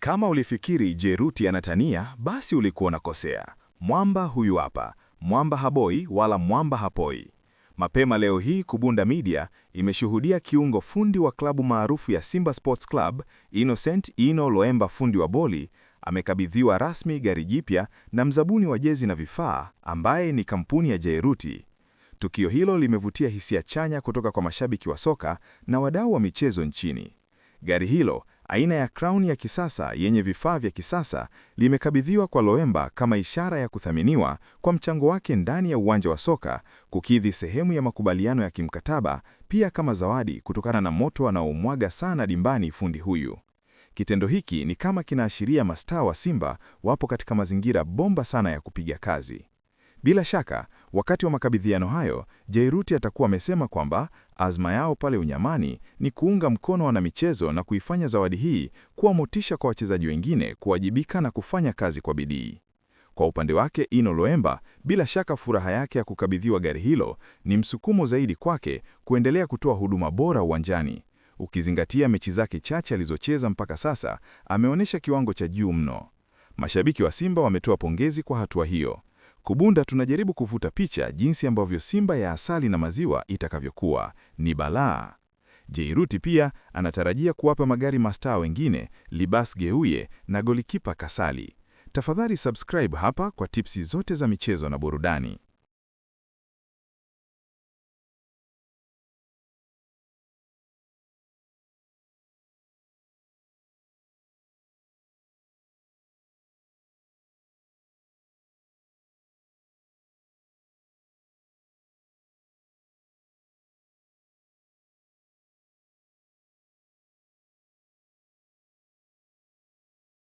Kama ulifikiri Jeruti anatania, basi ulikuwa unakosea. Mwamba huyu hapa. Mwamba haboi wala mwamba hapoi. Mapema leo hii Kubunda Media imeshuhudia kiungo fundi wa klabu maarufu ya Simba Sports Club, Innocent Ino Loemba fundi wa boli, amekabidhiwa rasmi gari jipya na mzabuni wa jezi na vifaa ambaye ni kampuni ya Jeruti. Tukio hilo limevutia hisia chanya kutoka kwa mashabiki wa soka na wadau wa michezo nchini. Gari hilo aina ya Crown ya kisasa yenye vifaa vya kisasa limekabidhiwa kwa Loemba kama ishara ya kuthaminiwa kwa mchango wake ndani ya uwanja wa soka, kukidhi sehemu ya makubaliano ya kimkataba, pia kama zawadi kutokana na moto anaomwaga sana dimbani fundi huyu. Kitendo hiki ni kama kinaashiria mastaa wa Simba wapo katika mazingira bomba sana ya kupiga kazi. Bila shaka, wakati wa makabidhiano hayo, Jeruti atakuwa amesema kwamba azma yao pale Unyamani ni kuunga mkono wanamichezo na kuifanya zawadi hii kuwa motisha kwa wachezaji wengine kuwajibika na kufanya kazi kwa bidii. Kwa upande wake, Ino Loemba, bila shaka furaha yake ya kukabidhiwa gari hilo ni msukumo zaidi kwake kuendelea kutoa huduma bora uwanjani. Ukizingatia mechi zake chache alizocheza mpaka sasa, ameonyesha kiwango cha juu mno. Mashabiki wa Simba wametoa pongezi kwa hatua hiyo. Kubunda tunajaribu kuvuta picha jinsi ambavyo Simba ya asali na maziwa itakavyokuwa. Ni balaa. Jeruti pia anatarajia kuwapa magari mastaa wengine, Libas Geuye na golikipa Kasali. Tafadhali subscribe hapa kwa tipsi zote za michezo na burudani.